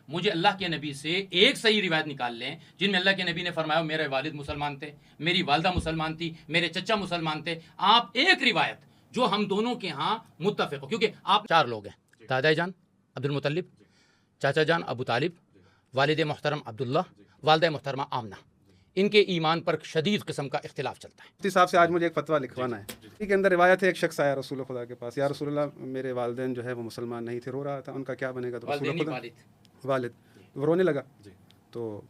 مجھے اللہ کے نبی سے ایک صحیح روایت نکال لیں جن میں اللہ کے نبی نے فرمایا میرے والد مسلمان تھے، میری والدہ مسلمان تھی، میرے چچا مسلمان تھے. آپ ایک روایت جو ہم دونوں کے ہاں متفق ہو، کیونکہ آپ چار لوگ ہیں، دادا جان عبد المطلب، چاچا جان ابو طالب، والد محترم عبداللہ، والدہ محترمہ آمنہ. ان کے ایمان پر شدید قسم کا اختلاف چلتا ہے. مفتی صاحب سے آج مجھے ایک فتویٰ لکھوانا ہے. اس کے اندر روایت ہے ایک شخص آیا رسول خدا کے پاس، یا رسول اللہ میرے والدین جو ہے وہ مسلمان نہیں تھے، رو رہا تھا، ان کا کیا بنے گا؟ تو رسول خدا والد وہ رونے لگا، تو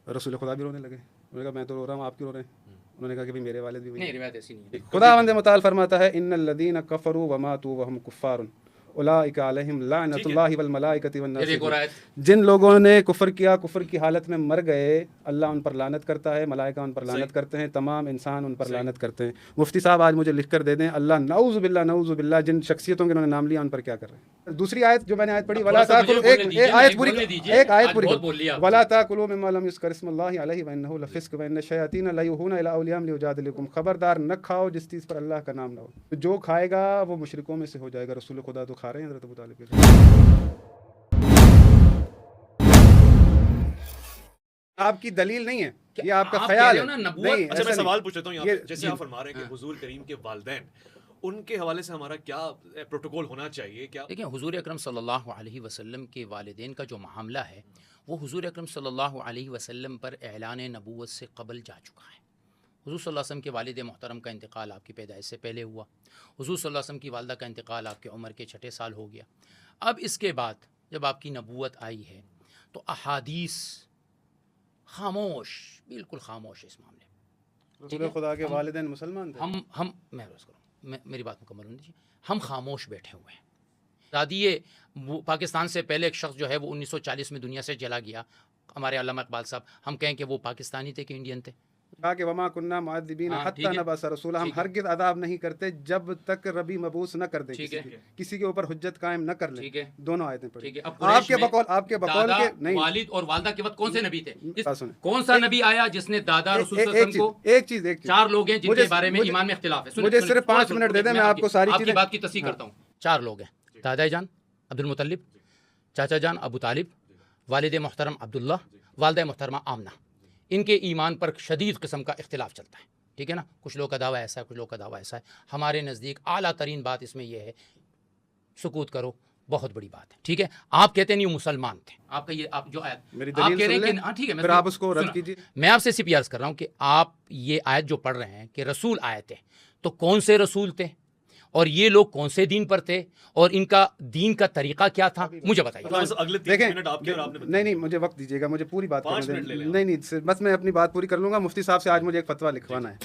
رسول خدا بھی رونے لگے. انہوں نے کہا میں تو رو رہا ہوں، آپ کیوں رو رہے ہیں؟ انہوں نے کہا کہ میرے والد بھی نہیں، روایت ایسی نہیں ہے. خداوند متعال فرماتا ہے ان الذین کفروا وماتوا وهم کفار اولئک علیہم لعنۃ اللہ والملائکۃ والناس. جن لوگوں نے کفر کیا، کفر کی حالت میں مر گئے، اللہ ان پر لعنت کرتا ہے، ملائکہ ان پر لعنت کرتے ہیں، تمام انسان ان پر لعنت کرتے ہیں. مفتی صاحب آج مجھے لکھ کر دے دیں اللہ نعوذ باللہ جن شخصیتوں کے انہوں نے نام لیا ان پر کیا کر رہے ہیں. دوسری آیت جو میں نے آیت پڑھی ولا تاکلوا، ایک آیت پوری ولا تاکلوا مما لم یذکر اسم اللہ علیہ وانہ لفسق وان الشیاطین لیوحون الی اولیاءہم لیجادلوکم. خبردار نہ کھاؤ جس چیز پر اللہ کا نام نہ ہو، جو کھائے گا وہ مشرکوں میں سے ہو جائے گا. رسول خدا تو کھا رہے ہیں حضرت ابو طالب کے ساتھ. آپ کی دلیل نہیں ہے، یہ آپ کا خیال ہے. نہیں، اچھا میں سوال پوچھ لیتا ہوں یہاں پہ، جیسے آپ فرما رہے ہیں کہ حضور کریم کے والدین، ان کے حوالے سے ہمارا کیا پروٹوکول ہونا چاہیے؟ کیا دیکھیں حضور اکرم صلی اللہ علیہ وسلم کے والدین کا جو معاملہ ہے وہ حضور اکرم صلی اللہ علیہ وسلم پر اعلان نبوت سے قبل جا چکا ہے. حضور صلی اللہ علیہ وسلم کے والد محترم کا انتقال آپ کی پیدائش سے پہلے ہوا. حضور صلی اللہ علیہ وسلم کی والدہ کا انتقال آپ کی عمر کے 6 سال ہو گیا. اب اس کے بعد جب آپ کی نبوت آئی ہے تو احادیث خاموش، بالکل خاموش ہے اس معاملے میں. رسول خدا کے والدین مسلمان تھے. میں عرض کروں، میری بات مکمل ہونی چاہیے. ہم خاموش بیٹھے ہوئے ہیں. دادی پاکستان سے پہلے ایک شخص جو ہے وہ 1940 میں دنیا سے چلا گیا، ہمارے علامہ اقبال صاحب. ہم کہیں کہ وہ پاکستانی تھے کہ انڈین تھے؟ کہا کہ وما کننا معذبین حتی نبعث رسولا، ہم ہرگز عذاب نہیں کرتے جب تک ربی مبعوث نہ کر دیں، کسی کے اوپر حجت قائم نہ کر لیں. دونوں آیتیں پڑھی. آپ کے بقول کے نہیں، والد اور والدہ کے وقت کون سے نبی تھے؟ کون سا نبی آیا جس نے دادا رسول صلی اللہ علیہ وسلم کو؟ ایک چیز 4 لوگ ہیں جن کے بارے میں ایمان میں اختلاف ہے. مجھے صرف 5 منٹ دے دیں، میں آپ کو ساری چیزیں بات کی تصحیح کرتا ہوں. 4 لوگ ہیں، دادا جان عبد المطلب، چاچا جان ابو طالب، والد محترم عبداللہ، والدہ محترمہ آمنہ. ان کے ایمان پر شدید قسم کا اختلاف چلتا ہے. ٹھیک ہے نا؟ کچھ لوگ کا دعویٰ ایسا ہے، کچھ لوگ کا دعویٰ ایسا ہے. ہمارے نزدیک اعلیٰ ترین بات اس میں یہ ہے سکوت کرو، بہت بڑی بات ہے. ٹھیک ہے، آپ کہتے ہیں یہ مسلمان تھے. آپ کا یہ آپ جو آیت آپ کہہ رہے ہیں کہ ٹھیک ہے، پھر آپ اس کو رد کیجیے. میں آپ سے صرف عرض کر رہا ہوں کہ آپ یہ آیت جو پڑھ رہے ہیں کہ رسول آئے تھے، تو کون سے رسول تھے اور یہ لوگ کون سے دین پر تھے اور ان کا دین کا طریقہ کیا تھا، مجھے بتائیے. دیکھیں نہیں مجھے وقت دیجیے گا، مجھے پوری بات کرنے دیں. نہیں بس میں اپنی بات پوری کر لوں گا. مفتی صاحب سے آج مجھے ایک فتویٰ لکھوانا ہے.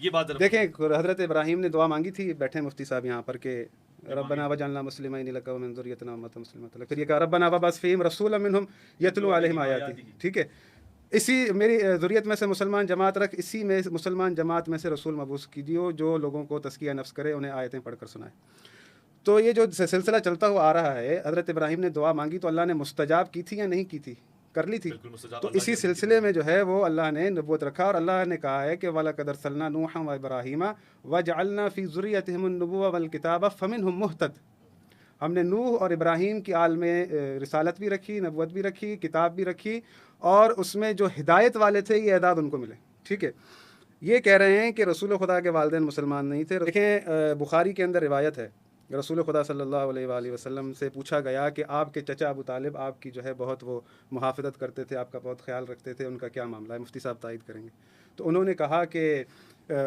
یہ بات دیکھیں حضرت ابراہیم نے دعا مانگی تھی، بیٹھے مفتی صاحب یہاں پر، کہ ربنا وجعلنا مسلمین لک ومن ذریتنا امۃ مسلمۃ لک. پھر یہ کہا ربنا وبعث فیہم رسولا منہم یتلو علیہم آیاتی. ٹھیک ہے، اسی میری ذریت میں سے مسلمان جماعت رکھ، اسی میں مسلمان جماعت میں سے رسول مبعوث کیجیے جو لوگوں کو تزکیہ نفس کرے، انہیں آیتیں پڑھ کر سنائے. تو یہ جو سلسلہ چلتا ہوا آ رہا ہے، حضرت ابراہیم نے دعا مانگی تو اللہ نے مستجاب کی تھی یا نہیں کی تھی؟ کر لی تھی. تو اسی سلسلے میں جو ہے وہ اللہ نے نبوت رکھا، اور اللہ نے کہا ہے کہ وَلَقَدْ أَرْسَلْنَا نُوحًا وَإِبْرَاهِيمَ وَجَعَلْنَا فِي ذُرِّيَّتِهِمُ النُّبُوَّةَ وَالْكِتَابَ فَمِنْهُمْ مُهْتَدٍ. ہم نے نوح اور ابراہیم کی آل میں رسالت بھی رکھی، نبوت بھی رکھی، کتاب بھی رکھی، اور اس میں جو ہدایت والے تھے یہ اعداد ان کو ملے. ٹھیک ہے، یہ کہہ رہے ہیں کہ رسول خدا کے والدین مسلمان نہیں تھے. دیکھیں بخاری کے اندر روایت ہے، رسول خدا صلی اللہ علیہ وآلہ وسلم سے پوچھا گیا کہ آپ کے چچا ابو طالب آپ کی جو ہے بہت وہ محافظت کرتے تھے، آپ کا بہت خیال رکھتے تھے، ان کا کیا معاملہ ہے؟ مفتی صاحب تائید کریں گے. تو انہوں نے کہا کہ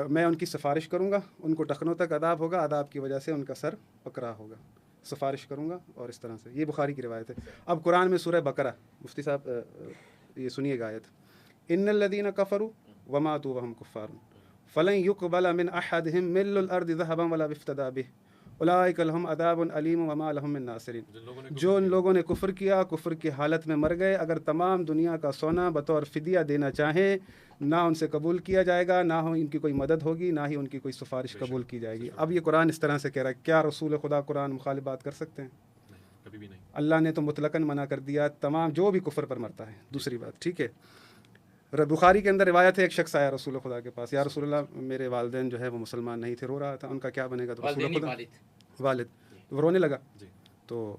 میں ان کی سفارش کروں گا، ان کو ٹخنوں تک عذاب ہوگا، عذاب کی وجہ سے ان کا سر پکڑا ہوگا، سفارش کروں گا. اور اس طرح سے یہ بخاری کی روایت ہے. اب قرآن میں سورہ بقرہ، مفتی صاحب یہ سنیے گا آیت، ان الذین کفروا وماتوا وهم کفار فلن يقبل من احدهم مل الارض ذهبا ولا افتدى به اولئک لهم عذاب علیم وما لهم من ناصرین. جو ان لوگوں نے کفر کیا، کفر کی حالت میں مر گئے، اگر تمام دنیا کا سونا بطور فدیہ دینا چاہیں، نہ ان سے قبول کیا جائے گا، نہ ان کی کوئی مدد ہوگی، نہ ہی ان کی کوئی سفارش قبول کی جائے گی. اب یہ قرآن اس طرح سے کہہ رہا ہے، کیا رسول خدا قرآن مخالف بات کر سکتے ہیں؟ کبھی بھی نہیں. اللہ نے تو مطلقاً منع کر دیا تمام جو بھی کفر پر مرتا ہے. دوسری بات، ٹھیک ہے، بخاری کے اندر روایت ہے، ایک شخص آیا رسول خدا کے پاس، یا رسول اللہ میرے والدین جو ہے وہ مسلمان نہیں تھے، رو رہا تھا، ان کا کیا بنے گا؟ تو رسول خدا والد وہ رونے لگا، تو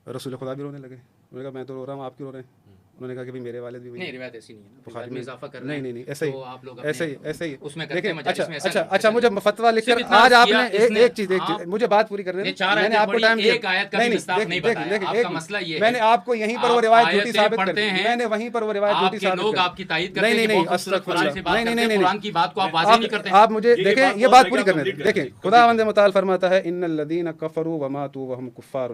رسول خدا بھی رونے لگے. نے کہا میں تو رو رہا ہوں، آپ کیوں رو رہے ہیں؟ انہوں نے کہا کہ میرے والد بھی نہیں روایت ایسی نہیں ہے نا، بخاری میں میں اضافہ کر رہے ہیں نہیں ایسا ہی، تو آپ لوگ ایسا ہی اس میں کرتے دیکھیں ہیں مجالس میں ایسا اچھا مجھے فتویٰ لکھ کر آج آپ نے ایک چیز مجھے بات پوری کرنے دیں، میں نے آپ کو ٹائم دیا، ایک آیت کا بھی مصداق نہیں بتایا، آپ کا مسئلہ یہ ہے میں نے آپ کو یہیں پر وہ روایت جھوٹی ثابت کر پڑھتے دی، ہیں، میں نے وہیں پر وہ روایت جھوٹی ثابت کر دی، لوگ آپ کی تائید کرتے ہیں کہ نہیں بہت خوبصورت قرآن سے بات کرتے ہیں، قرآن کی بات کو آپ واضح نہیں کرتے۔ آپ مجھے دیکھیں یہ بات پوری کرنے دیں، دیکھیں خداوند متعال فرماتا ہے ان الذین کفروا وماتوا وهم کفار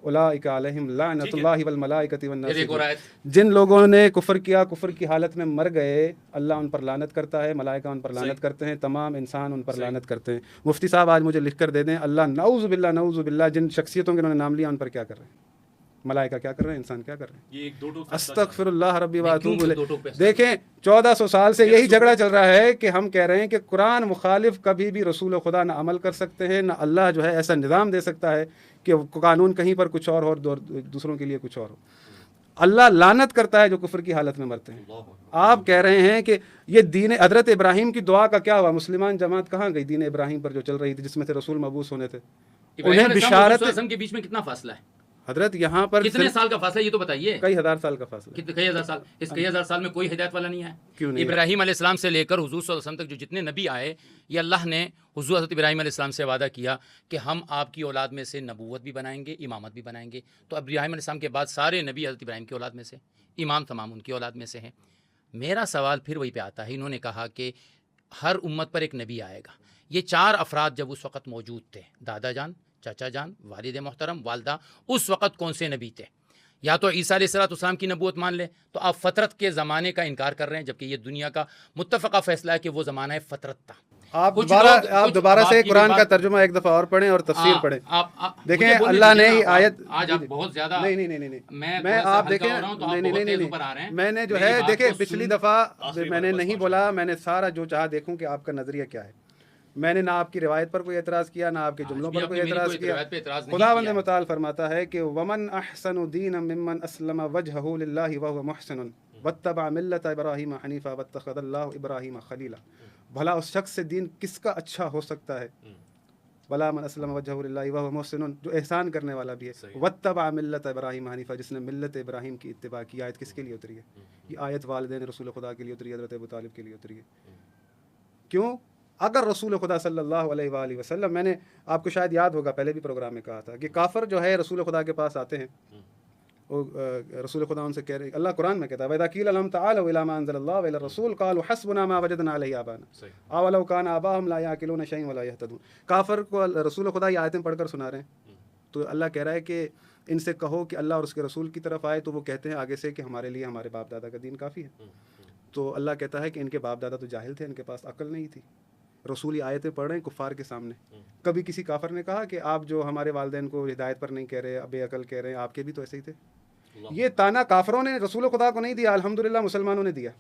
اولئک علیہم لعنۃ اللہ والملائکۃ والناس اجمعین، جن لوگوں نے کفر کیا، کفر کی حالت میں مر گئے، اللہ ان پر لعنت کرتا ہے، ملائکہ ان پر لعنت کرتے ہیں، تمام انسان ان پر لعنت کرتے ہیں۔ مفتی صاحب آج مجھے لکھ کر دے دیں اللہ نعوذ باللہ جن شخصیتوں کے انہوں نے نام لیا ان پر کیا کر رہے ہیں، ملائکہ کیا کر رہے ہیں، انسان کیا کر رہے ہیں؟ یہ ایک دو ٹوک استغفر اللہ ربی واتوب الیہ۔ دیکھیں 1400 سال سے یہی جھگڑا چل رہا ہے کہ ہم کہہ رہے ہیں کہ قرآن مخالف کبھی بھی رسول خدا نہ عمل کر سکتے ہیں، نہ اللہ جو ہے ایسا نظام دے سکتا ہے کہ قانون کہیں پر کچھ اور ہو اور دوسروں کے لیے کچھ اور ہو۔ اللہ لعنت کرتا ہے جو کفر کی حالت میں مرتے ہیں۔ آپ کہہ رہے ہیں کہ یہ دین حضرت ابراہیم کی دعا کا کیا ہوا؟ مسلمان جماعت کہاں گئی دین ابراہیم پر جو چل رہی تھی، جس میں سے رسول مبعوث ہونے تھے؟ انہیں بشارت کے بیچ میں کتنا فاصلہ ہے حضرت یہاں پر کتنے سال کا فاصلہ یہ تو بتائیے؟ کئی ہزار سال کا فاصلہ، کئی ہزار سال۔ اس کئی ہزار سال میں کوئی ہدایت والا نہیں ہے؟ کیوں نہیں؟ ابراہیم علیہ السلام سے لے کر حضور صلی اللہ علیہ وسلم تک جو جتنے نبی آئے، یہ اللہ نے حضور حضرت ابراہیم علیہ السلام سے وعدہ کیا کہ ہم آپ کی اولاد میں سے نبوت بھی بنائیں گے، امامت بھی بنائیں گے۔ تو ابراہیم علیہ السلام کے بعد سارے نبی حضرت ابراہیم کی اولاد میں سے، امام تمام ان کی اولاد میں سے ہیں۔ میرا سوال پھر وہی پہ آتا ہے، انہوں نے کہا کہ ہر امت پر ایک نبی آئے گا۔ یہ چار افراد جب اس وقت موجود تھے، دادا جان، چاچا جان، والد محترم، والدہ، اس وقت کون سے نبی تھے؟ یا تو عیسیٰ علیہ السلام کی نبوت مان لیں تو آپ فطرت کے زمانے کا انکار کر رہے ہیں، جبکہ یہ دنیا کا متفقہ فیصلہ ہے کہ وہ زمانہ فطرت تھا۔ آپ دوبارہ سے قرآن کا ترجمہ ایک دفعہ اور پڑھیں اور تفسیر پڑھیں۔ دیکھیں اللہ نے آیت آج آپ بہت زیادہ نہیں میں آپ دیکھیں نہیں میں نے جو ہے دیکھیں پچھلی دفعہ میں نے نہیں بولا، میں نے سارا جو چاہا دیکھوں کہ آپ کا نظریہ کیا ہے۔ میں نے نہ آپ کی روایت پر کوئی اعتراض کیا، نہ آپ کے جملوں پر کوئی اعتراض کیا۔ خداوند متعال فرماتا ہے کہ ومن احسن دینا ممن اسلم وجهه للہ وهو محسن واتبع ملت ابراہیم حنیفا واتخذ اللہ ابراہیم خلیلا۔ بھلا اس شخص سے دین کس کا اچھا ہو سکتا ہے؟ بلا من اسلم وجهه للہ وهو محسن، جو احسان کرنے والا بھی ہے، واتبع ملت ابراہیم حنیفا، جس نے ملت ابراہیم کی اتباع کی۔ آیت کس کے لیے اتری ہے؟ یہ آیت والدین رسول خدا کے لیے اتری ہے، حضرت ابو طالب کے لیے اتری ہے۔ کیوں؟ اگر رسول خدا صلی اللہ علیہ وآلہ وسلم، میں نے آپ کو شاید یاد ہوگا پہلے بھی پروگرام میں کہا تھا کہ کافر جو ہے رسول خدا کے پاس آتے ہیں، وہ رسول خدا ان سے کہہ رہے، اللہ قرآن میں کہتا ہے وَإِذَا قِيلَ لَهُمْ تَعَالَوْا إِلَىٰ مَا أَنزَلَ اللَّهُ وَإِلَى الرَّسُولِ قَالُوا حَسْبُنَا مَا وَجَدْنَا عَلَيْهِ آبَاءَنَا أَوَلَوْ كَانَ آبَاؤُهُمْ لَا يَعْقِلُونَ شَيْئًا وَلَا يَهْتَدُونَ۔ کافر کو رسول خدا یہ آیتیں پڑھ کر سنا رہے ہیں، تو اللہ کہہ رہا ہے کہ ان سے کہو کہ اللہ اور اس کے رسول کی طرف آئے، تو وہ کہتے ہیں آگے سے کہ ہمارے لیے ہمارے باپ دادا کا دین کافی ہے۔ تو اللہ کہتا ہے کہ ان کے باپ دادا تو جاہل تھے، ان کے پاس عقل نہیں تھی۔ رسول آیتیں پڑھ رہے ہیں کفار کے سامنے۔ کبھی کسی کافر نے کہا کہ آپ جو ہمارے والدین کو ہدایت پر نہیں کہہ رہے، بے عقل کہہ رہے ہیں، آپ کے بھی تو ایسے ہی تھے؟ یہ تانا کافروں نے رسول خدا کو نہیں دیا، الحمدللہ مسلمانوں نے دیا۔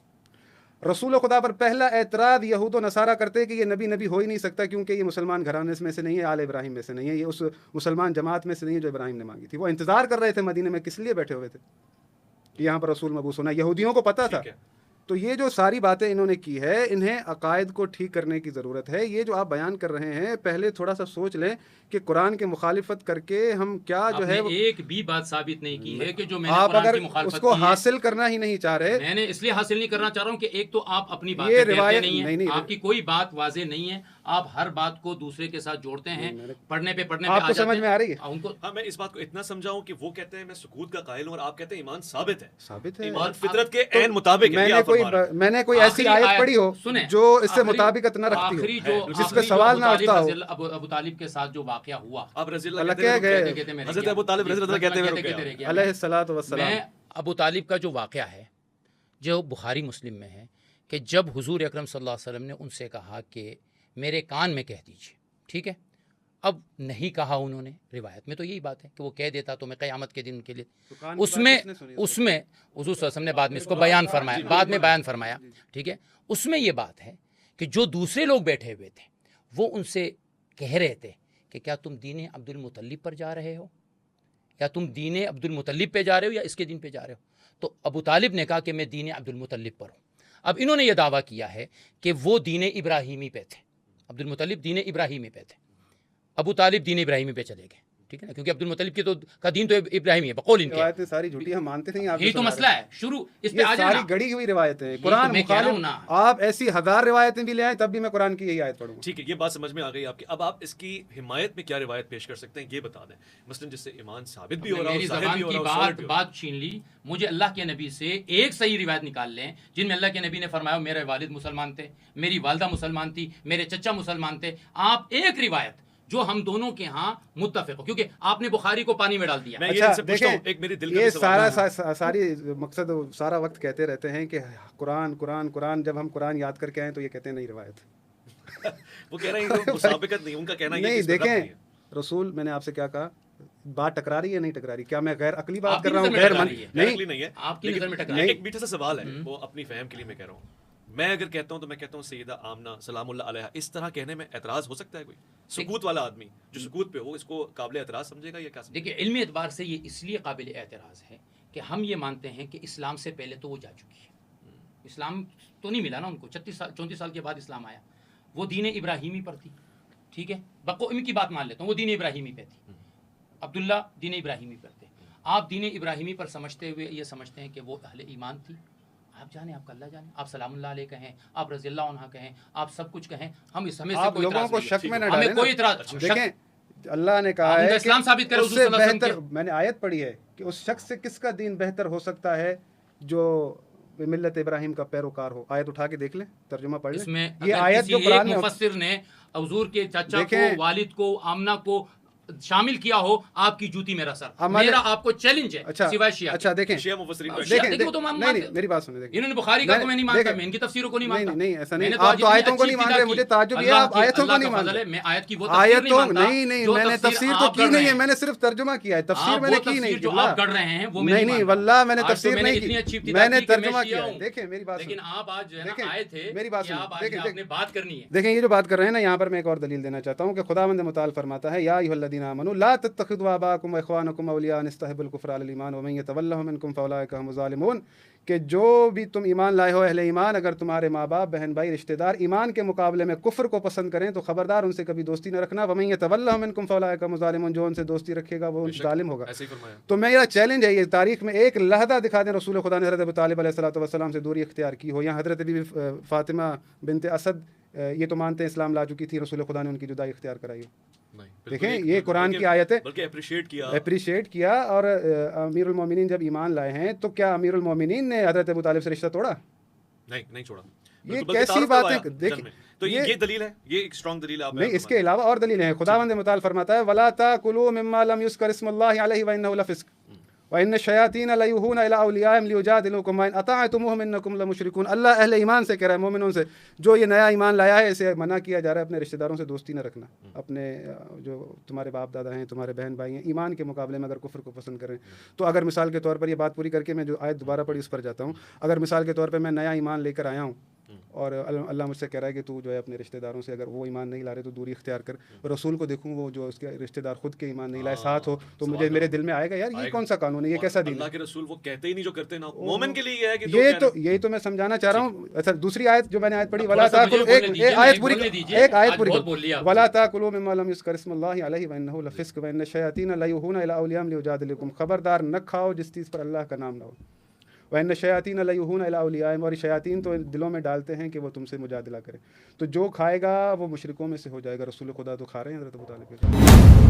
رسول خدا پر پہلا اعتراض یہود و نصارہ کرتے کہ یہ نبی ہو ہی نہیں سکتا، کیونکہ یہ مسلمان گھرانے میں سے نہیں ہے، آل ابراہیم میں سے نہیں ہے، یہ اس مسلمان جماعت میں سے نہیں ہے جو ابراہیم نے مانگی تھی۔ وہ انتظار کر رہے تھے مدینے میں، کس لیے بیٹھے ہوئے تھے؟ یہاں پر رسول مبعوث ہونا یہودیوں کو پتہ تھا۔ تو یہ جو ساری باتیں انہوں نے کی ہے، انہیں عقائد کو ٹھیک کرنے کی ضرورت ہے۔ یہ جو آپ بیان کر رہے ہیں، پہلے تھوڑا سا سوچ لیں کہ قرآن کی مخالفت کر کے ہم کیا جو ہے ایک بھی بات ثابت نہیں کی ہے کہ جو میں نے آپ قرآن اگر کی مخالفت اس کو کی ہے، حاصل کرنا ہی نہیں چاہ رہے، میں نے اس لیے حاصل نہیں کرنا چاہ رہا ہوں کہ ایک تو آپ اپنی بات یہ کہتے روایت نہیں ہیں، آپ کی کوئی بات واضح نہیں ہے، آپ ہر بات کو دوسرے کے ساتھ جوڑتے ہیں، پڑھنے پہ آپ کو سمجھ میں آ رہی ہے؟ ہاں میں اس بات کو اتنا سمجھاؤں کہ وہ کہتے ہیں میں سکوت کا قائل ہوں اور آپ کہتے ہیں ایمان ثابت ہے، ثابت ہے، ایمان فطرت کے عین مطابق ہے۔ میں نے کوئی ایسی آیت پڑھی ہو جو اس سے مطابقت نہ رکھتی ہو، جس پہ سوال نہ اٹھتا ہو۔ ابو طالب کے ساتھ جو واقعہ ہوا، آپ رضی اللہ اللہ کہہ گئے، حضرت ابو طالب رضی اللہ کہتے ہیں علیہ الصلوۃ والسلام۔ میں ابو طالب کا جو واقعہ ہے جو بخاری مسلم میں ہے کہ جب حضور اکرم صلی اللہ علیہ وسلم نے ان سے کہا کہ میرے کان میں کہہ دیجیے، ٹھیک ہے، اب نہیں کہا انہوں نے، روایت میں تو یہی بات ہے کہ وہ کہہ دیتا تو میں قیامت کے دن کے لیے اس میں حضور صلی اللہ علیہ وسلم نے بعد میں اس کو بیان فرمایا، ٹھیک ہے۔ اس میں یہ بات ہے کہ جو دوسرے لوگ بیٹھے ہوئے تھے وہ ان سے کہہ رہے تھے کہ کیا تم دین عبد المطلب پر جا رہے ہو، یا تم دین عبد المطلب پہ جا رہے ہو یا اس کے دین پہ جا رہے ہو؟ تو ابو طالب نے کہا کہ میں دین عبد المطلب پر ہوں۔ اب انہوں نے یہ دعویٰ کیا ہے کہ وہ دین ابراہیمی پہ تھے، عبد المطلب دین ابراہیمی پہ تھے، ابو طالب دین ابراہیمی پہ چلے گئے۔ ٹھیک ہے نا, کیونکہ عبد المطلب کی تو کا دین تو ابراہیمی ہے بقول ان کے. روایتیں ساری جھوٹی ہم مانتے نہیں, آپ یہی تو مسئلہ ہے, شروع اس پہ یہ آ ساری جانا. گڑی ہوئی روایتیں ہیں, قرآن میں کہہ رہا ہوں مخالف. نا. آپ ایسی 1000 روایتیں بھی لے آئیں تب بھی میں قرآن کی یہی آیت پڑھوں گا. ٹھیک ہے, یہ بات سمجھ میں آ گئی آپ کی. اب آپ اس کی حمایت میں کیا روایت پیش کر سکتے ہیں یہ بتا دیں, مثلا جس سے ایمان ثابت بھی ہو رہا ہو, میری ظاہر زبان بھی ہو کی رہا ہو, solid بھی ہو رہا ہو. بات چھین لی. مجھے اللہ کے نبی سے ایک صحیح روایت نکال لیں جن میں اللہ کے نبی نے فرمایا میرے والد مسلمان تھے, میری والدہ مسلمان تھی, میرے چچا مسلمان تھے. آپ ایک روایت جو ہم دونوں کے ہاں متفق ہو, کیونکہ آپ نے بخاری کو پانی میں ڈال دیا. میں یہ سے پوچھتا ہوں, ایک میری دل کا یہ بھی سوال ہے. ساری مقصد سارا وقت کہتے رہتے ہیں کہ قرآن قرآن قرآن, جب ہم قرآن یاد کر کے آئیں تو یہ کہتے ہیں نہیں روایت. وہ کہہ رہے ہیں کہ مسابقت نہیں, ان کا کہنا یہ ہے کہ نہیں اس میں ربط نہیں دیکھیں ہے. رسول, میں نے آپ سے کیا کہا, بات ٹکرا رہی ہے نہیں ٹکرا رہی, کیا میں غیر عقلی بات آپ کر کی رہا ہوں, نظر میں غیر ٹکرا من رہی ہے. نہیں, نہیں ہے آپ کی نظر میں ٹکرا ایک میٹھا سا سوال ہے, وہ اپنی فہم کے لیے میں کہہ رہا ہوں. میں اگر کہتا ہوں تو میں کہتا ہوں سیدہ آمنہ سلام اللہ علیہا, اس طرح کہنے میں اعتراض ہو سکتا ہے کوئی؟ سکوت والا آدمی جو سکوت پہ ہو اس کو قابل اعتراض سمجھے گا یا کیا سمجھے گا؟ دیکھیے علمی اعتبار سے یہ اس لیے قابل اعتراض ہے کہ ہم یہ مانتے ہیں کہ اسلام سے پہلے تو وہ جا چکی ہے. اسلام تو نہیں ملا نا ان کو, 34 سال کے بعد اسلام آیا. وہ دین ابراہیمی پر تھی, ٹھیک ہے, ان کی بات مان لیتا ہوں, وہ دین ابراہیمی پہ تھی. عبداللہ دین ابراہیمی پر تھے. آپ دین ابراہیمی پر سمجھتے ہوئے یہ سمجھتے ہیں کہ وہ اہل ایمان تھی. آپ جانیں, آپ کا اللہ جانے, آپ سلام اللہ علیہ کہیں, آپ رضی اللہ عنہ کہیں, آپ سب کچھ کہیں, ہم اس ہمیں سے آپ کوئی لوگوں اعتراض کو نہیں شک ہے. میں نہ ہمیں ڈالیں کوئی نا. اعتراض. دیکھیں اللہ نے کہا آپ ان کا ہے اسلام ثابت کرے اس حضور سے صلی اللہ علیہ وسلم بہتر, میں نے آیت پڑھی ہے کہ اس شخص سے کس کا دین بہتر ہو سکتا ہے جو ملت ابراہیم کا پیروکار ہو. آیت اٹھا کے دیکھ لیں, ترجمہ پڑھ اس لیں. میں یہ اگر آیت کسی جو ایک قرآن میں مفسر نے حضور کے چچا کو, دیکھیں, والد کو, آمنہ کو شامل کیا ہو, آپ کی جوتی میرا سر. ہمارے- میرا آپ کو چیلنج ہے, سوائے شیعہ کے. اچھا دیکھیں, شیعہ مفسرین کو شیعہ دیکھیں, دیکھیں, وہ تو نہیں نہیں میری بات سنیں, دیکھیں انہوں نے بخاری کا تو میں نہیں مانتا, دیکھیں, میں ان کی تفسیروں کو نہیں مانتا. نہیں ایسا نہیں, میں نے آپ آج تو اتنی آیتوں کو اچھی نہیں مان ابتدا رہے, کی. مجھے تعجب یہ, اللہ آپ کی- آیتوں کو اللہ نہیں کا مان فضل رہے. ہے, میں آیت کی وہ تفسیر نہیں آیتوں مانتا نہیں جو میں نے تفسیر تو آپ کی گڑھ نہیں رہے ہے, ہیں. میں نے صرف ترجمہ کیا ہے, تفسیر آپ میں نے وہ کی نہیں. تفسیر جو آپ گڑھ رہے ہیں وہ میں نہیں نہیں واللہ میں نے آج تو تفسیر میں نے نہیں اتنی کی, اچھی ابتدا میں نے کی کہ ترجمہ شیعہ کیا ہے. ہوں. دیکھیں میری بات لیکن سنیں, آپ آج جو ہے نا دیکھیں, آئے تھے میری بات کہ سنیں, آپ آج دیکھیں, آپ نے بات کرنی ہے. دیکھیں یہ جو بات کر رہے ہیں نا, یہاں پر میں ایک اور دلیل دینا چاہتا ہوں کہ خداوند متعال فرماتا ہے یا ایھا الذین آمنوا لا تتخذوا آباءکم واخوانکم اولیاء ان استحبوا الکفر علی الایمان ومن یتولھم منکم فاولئک هم الظالمون, کہ جو بھی تم ایمان لائے ہو اہل ایمان, اگر تمہارے ماں باپ, بہن بھائی, رشتہ دار ایمان کے مقابلے میں کفر کو پسند کریں تو خبردار ان سے کبھی دوستی نہ رکھنا. ومن یتولھم منکم فاولئک هم الظالمون, جو ان سے دوستی رکھے گا وہ ظالم ہوگا. ایسے ہی فرمایا. تو میرا چیلنج ہے, یہ تاریخ میں ایک لحظہ دکھا دیں رسول خدا نے حضرت ابو طالب علیہ الصلوۃ والسلام سے دوری اختیار کی ہو, یا حضرت بی فاطمہ بنت اسد یہ تو مانتے ہیں اسلام لا چکی تھی, رسول خدا نے ان کی جدائی اختیار کرائی ہو. دیکھیں یہ قرآن کی آیت ہے, بلکہ اپریشیٹ کیا. اور امیر المومنین جب ایمان لائے ہیں تو کیا امیر المومنین نے حضرت ابو طالب سے رشتہ توڑا؟ نہیں چھوڑا. یہ کیسی بات ہے؟ دیکھیں تو یہ دلیل ہے, یہ ایک اسٹرانگ دلیل ہے. نہیں, اس کے علاوہ اور دلیلیں ہیں. خداوند متعال فرماتا ہے ولا تاکلوا مما لم یذکر اسم اللہ علیہ وانہ لفسق وان الشیاطین لیوحون الی اولیاءہم لیجادلوکم وان اطعتموہم انکم لمشرکون. اللہ اہل ایمان سے کہہ رہا ہے, مومنوں سے, جو یہ نیا ایمان لایا ہے اسے منع کیا جا رہا ہے اپنے رشتہ داروں سے دوستی نہ رکھنا. اپنے جو تمہارے باپ دادا ہیں, تمہارے بہن بھائی ہیں, ایمان کے مقابلے میں اگر کفر کو پسند کریں تو اگر مثال کے طور پر, یہ بات پوری کر کے میں جو آیت دوبارہ پڑھی اس پر جاتا ہوں, اگر مثال کے طور پہ میں نیا ایمان لے کر آیا ہوں اور اللہ مجھ سے کہہ رہا ہے کہ تو جو ہے اپنے رشتہ داروں سے اگر وہ ایمان نہیں لا رہے تو دوری اختیار کر, رسول کو دیکھوں وہ جو اس کے رشتہ دار خود کے ایمان نہیں لائے ساتھ ہو, تو مجھے میرے دل میں آئے گا یار یہ کون سا قانون ہے, یہ کیسا دین ہے. اللہ کے رسول وہ کہتے ہی نہیں جو کرتے ہیں, مومن کے لیے یہ ہے کہ یہی تو میں سمجھانا چاہ رہا ہوں. اچھا دوسری آیت جو میں نے آیت پڑھی, ولا تاکلوا, ایک آیت پوری, ولا تاکلوا مما لم یذکر اسم اللہ علیہ وانہ لفسق وان الشیاطین لیوحون الی اولیاءہم لیجادلوکم. خبردار نہ کھاؤ جس چیز پر اللہ کا نام نہ ہو. وَإِنَّ الشَّيَاطِينَ لَيُوحُونَ إِلَىٰ أَوْلِيَائِهِمْ, اور شیاطین تو دلوں میں ڈالتے ہیں کہ وہ تم سے مجادلہ کریں. تو جو کھائے گا وہ مشرکوں میں سے ہو جائے گا. رسول خدا تو کھا رہے ہیں حضرت ابو طالب کے.